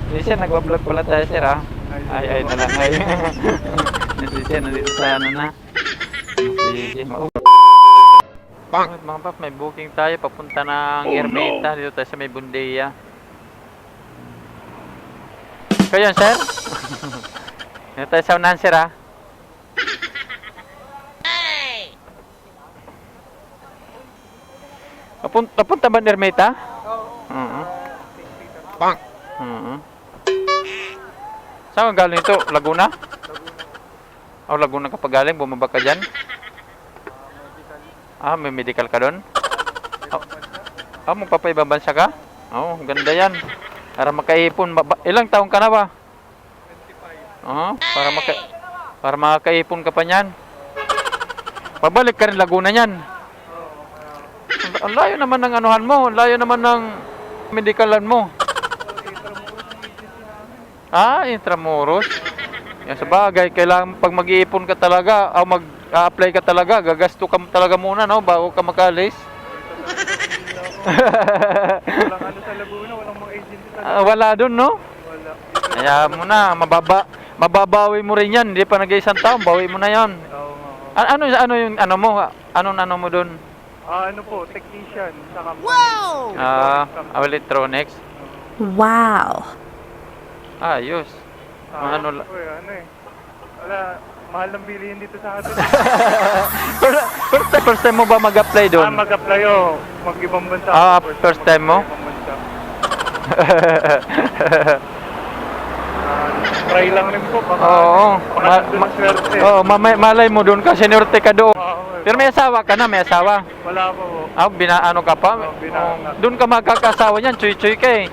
Hindi sir, nagbablog pala tayo sir ha. Ay na lang ay. Hindi sir, nandito sa ano na. Sige, mga pap, may booking tayo papunta ng Ermita. Dito tayo sa may Bundeya. Kayo sir? Dito tayo sa unahan sir ha. Papunta ba ng Ermita? Oo. Bang! Saan ka galing ito? Laguna? O Laguna ka pa galing? Bumaba ka dyan? May medical ka doon? Magpapaibang bansa ka? Ganda yan. Para makaipon. Ilang taong ka na ba? 25. Para makaipon ka pa niyan. Pabalik ka rin Laguna niyan. Ang layo naman ng anuhan mo. Ang layo naman ng medikalan mo. Intramuros. Yan sa bagay, kailangan pag mag-iipon ka talaga, o mag-apply ka talaga, gagasto ka talaga muna, no, bago ka makalis. Walang ano sa Laguna, walang mga agency sa Laguna. Wala dun, no? Wala. Kaya mo na, mababawi mo rin yan, hindi pa nag-isang taon, bawi mo na yan. Oo nga. Ano yung ano mo, ano mo dun? Ano po, technician sa company. Wow! Electronics? Wow! Ayos. Ano Wala, mahal ng bilihin dito sa atin. First time mo ba mag-apply doon? Mag-apply mag-ibang bansa. First time mo? Ibang bansa. Try lang rin po. Baka nandun ang swerte. Malay mo doon kasi sinurte ka doon. Pero may asawa ka na, may asawa. Wala po. Binaano ka pa? Doon ka magkakasawa niyan, chuy-chuy ka eh.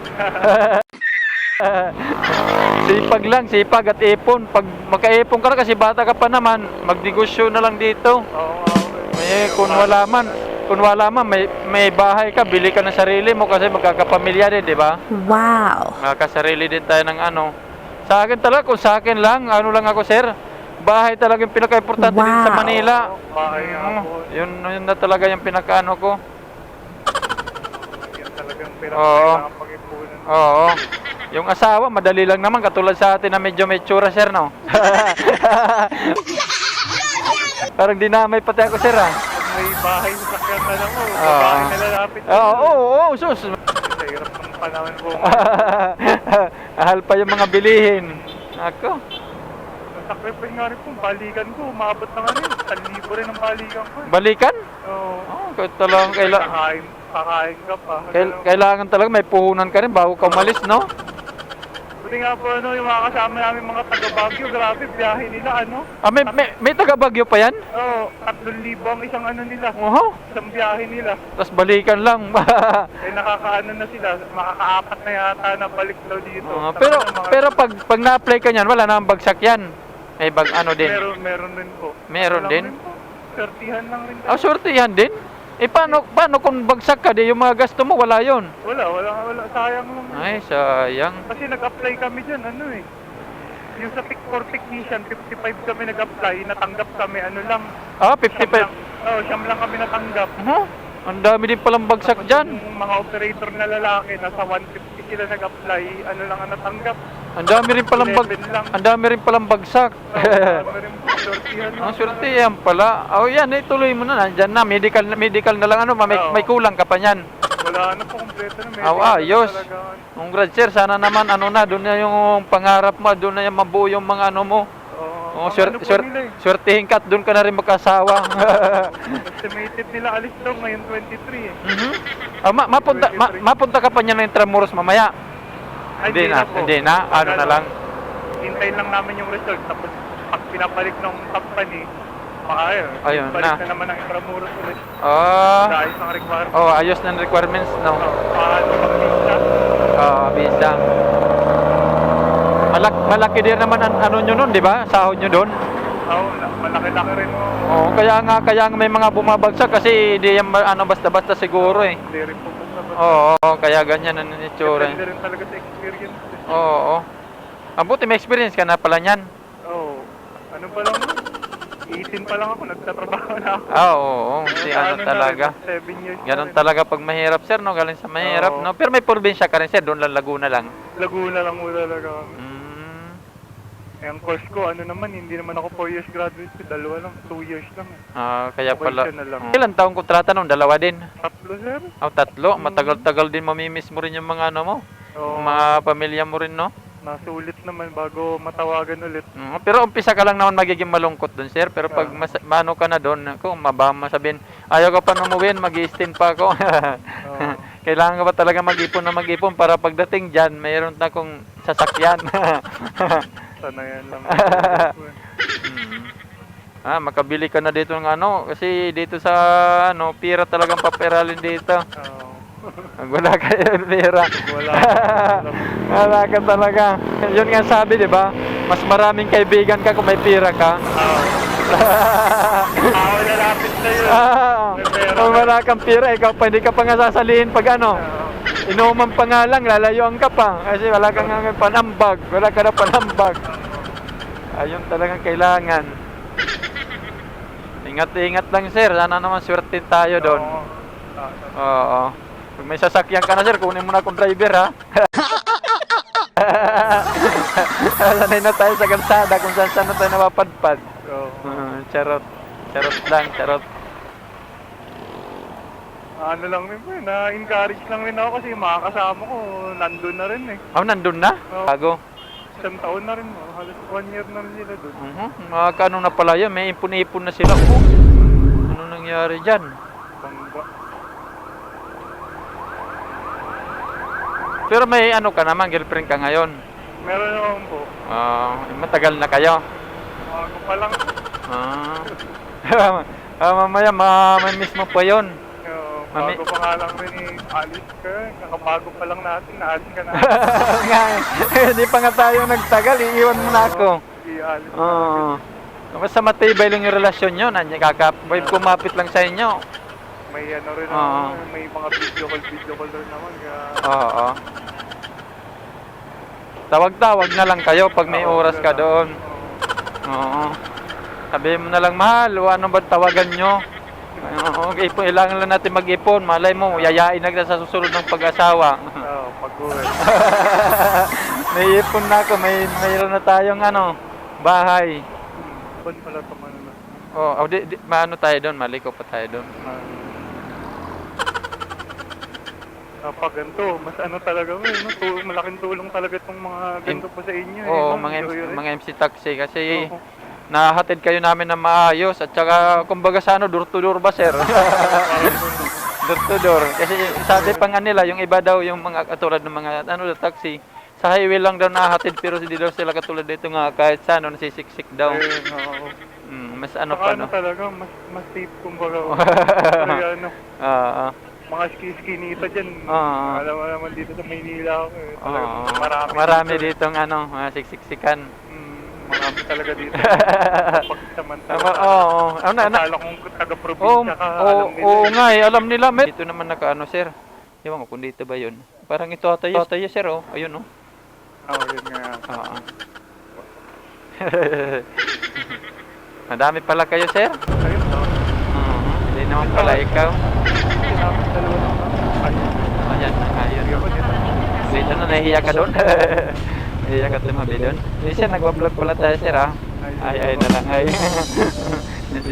Sipag lang, sipag at ipon. Pag makaipon ka na kasi bata ka pa naman, magnegosyo na lang dito. Kung wala man, may bahay ka, bili ka ng sarili mo kasi magkakapamilya din, di ba? Wow! Magkakasarili din tayo ng ano. Sa akin talaga, kung sa akin lang, ano lang ako sir, bahay talaga yung pinaka-importante din sa Manila. Bahay yun na talaga yung pinaka-ano ko. Yan talagang pinaka-kailangan pag-ipunan. Oo. Yung asawa, madali lang naman, katulad sa atin na medyo may tsura, sir, no? Parang dinamay pati ako, sir, ha? May bahay sa sakyan na lang, babae na lalapit. Sus. Sa hirap ng panahon po. Ahal pa yung mga bilihin. Ako. Sacrifice nga rin po, balikan ko, umabot na nga rin. 1,000 rin ang balikan ko. Balikan? Oo. Kakain ka pa. Kailangan talaga may puhunan ka rin bago ka umalis, no? Buti nga po, yung mga kasama namin mga taga-Baguio, grabe, biyahe nila, May taga-Baguio pa yan? Oo, 3,000 ang isang nila. Isang biyahe nila. Tapos balikan lang. Nakakaano na sila, makakaapat na yata na balik daw dito. Pero pag na-apply ka niyan, wala namang bagsak yan. May ano din? Meron din po. Meron din? Sortihan lang rin. Sortihan din? Paano kung bagsak ka, yung mga gasto mo, wala yun? Wala. Sayang lang. Ay, sayang. Kasi nag-apply kami dyan, yung sa for technician, 55 kami nag-apply, natanggap kami, 55? Siyam lang kami natanggap. Ang dami din palang bagsak dyan. Yung mga operator na lalaki, nasa 150 sila nag-apply, lang ang natanggap. Ang dami rin palang bagsak. Ang swerte yan pala. Yan, ituloy mo na. Nandiyan na, medical na lang. May kulang ka pa niyan. Wala po, kompleto na. Ayos. Congrats sir, sana naman, doon na yung pangarap mo, doon na yung mabuo yung mga mo. Swertihin ka at doon ka na rin magkasawa. Estimated nila alis daw ngayon 23 Mapunta ka pa niya ng Intramuros mamaya. Hindi na. Ano na lang. Hintayin lang namin yung result. Tapos pag pinapalik ng company, ayun balik na naman ang Intramuros ulit. Ayos ang requirements. Ayos ng requirements, no? Visa. Visa. Malaki din naman nyo nun, di ba? Sahod nyo doon. Malaki-laki rin. Kaya nga may mga bumabagsak kasi hindi yan basta-basta siguro eh. Hindi rin po basta-basta. Kaya ganyan ang itsura. Depende rin talaga sa experience. Buti may experience ka na pala niyan. Ano pa lang 18 pa lang ako, nagtatrabaho na ako. Oo, si ano na talaga. rin, 7 years na Ganon rin. talaga pag mahirap, sir, no? Galing sa mahirap, Oo. no? Pero may probinsya ka rin, sir. Doon lang, Laguna lang. Laguna lang mo talaga. Mm. Eh, ang course ko, ano naman, hindi naman ako 4 years graduate ko, 2 lang, 2 years lang. Kaya pala. Vocation na lang. Ilan taong kontrata nun? 2 din? 3, sir. Tatlo? Matagal-tagal din mamimiss mo rin yung mga ano mo. Oo, Yung mga pamilya mo rin, no? nasulit naman bago matawagan ulit. Pero umpisa ka lang naman magiging malungkot doon, sir. Pero pag mano ka na doon, kung mabama sabihin, ayaw ka pa umuwi, mag-i-stint pa ako. Oo. Kailangan ka ba talaga mag-ipon na mag-ipon para pagdating dyan, mayroon na akong sasakyan. Sana yan lang. Makabili ka na dito ng ano, kasi dito sa ano, pira talagang paperalin dito. Oo. Pag wala kayo pera. Wala. Wala ka talaga. Yun nga sabi, di ba? Mas maraming kaibigan ka kung may pira ka. Ako lalapit sa'yo. May pera Kung ka. wala kang pira, ikaw pa hindi ka pa nga sasalihin pag ano. Inuman pa nga lang, lalayuan ka pa. Kasi wala kang nga panambag. Wala ka na panambag. Ayun talagang kailangan. Ingat-ingat lang, sir. Sana naman swerte tayo doon. Oo. Pag may sasakyan ka na, sir, kunin mo na akong driver, ha? Sanay na tayo sa kalsada kung saan na tayo napapadpad. Charot. Charot lang, charot. Ano lang rin po, na-encourage lang rin ako kasi yung mga kasama ko, nandun na rin eh. Nandun na? Oo. Bago. Isang taon na rin, halos 1 year na rin sila doon. Mga kano na pala yun, may ipon-ipon na sila. Ano nangyari dyan? Bangga. Pero may ano ka naman, girlfriend ka ngayon. Meron naman po. Matagal na kayo. Bago pa lang. Mamaya, may miss mo pa yun. Bago pa nga lang rin eh, alis ka. Kakabago pa lang natin, naalis ka na. Hindi pa nga tayo nagtagal, iiwan mo na ako. Ialis ka. Oo. Basta matibay lang yung relasyon nyo, kumapit lang sa inyo. May ano rin Oo. naman, may mga video call rin naman. Kaya, Oo. Tawag-tawag na lang kayo pag may oras ka doon. Oo. Sabihin mo na lang, mahal, ano ba tawagan nyo? Okay, kailangan lang natin mag-ipon. Malay mo, yayain na kita sa susunod ng pag-asawa. pag-uwi. May ipon na ako, mayroon na tayong ano, bahay. Ba't pala ito man na? Maano tayo doon, maliko pa tayo doon. Pag ganito, mas ano talaga mo, no? Malaking tulong talaga itong mga ganito po sa inyo. Oo, mga MC Taxi kasi nahatid kayo namin na maayos at saka kumbaga sa ano, door to door ba, sir? Door to door. Kasi sabi pa nga nila, yung iba daw yung mga katulad ng mga ano, taxi, sa highway lang daw nahatid pero hindi daw sila katulad dito nga kahit sa ano, nasisiksik daw. Mas ano saka pa, ano no? talaga, mas safe kumbaga. Kaya ano, mga ski-skinita dyan. Alam mo naman dito sa Maynila ako eh. Marami ditong ano, siksiksikan. Marami talaga dito. Tama, oo. Masala kung taga-probinsya ka, alam nila. Oo nga eh, alam nila. Dito naman naka-ano, sir. Ewan ko kung dito ba yun. Parang ito tayo, sir, oh. Ayun, oh. Yun nga. Oo. Madami pala kayo, sir. Ayun, no? Hindi naman pala ikaw. Sinapit dalawa naman. Ayan, ayun. Dito na, nahihiya ka doon. Nahihiya ka tumabi doon. Sir, nagbablog pala tayo, sir, ah. Ay na lang, ay.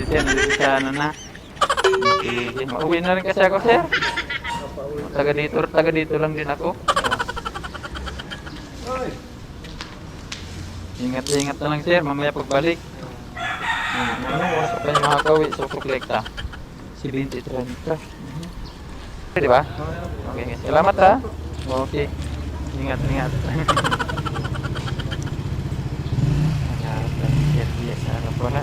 Sir, sa ano na. Mauwi na rin kasi ako, sir. Taga dito lang din ako. Ingat na lang, sir, mamaya pagbalik. Wasak pa yung makakawi, so kuklekta. Si 23 di ba? Okay, salamat, ha. Okay. Ingat. Yes, ano pala,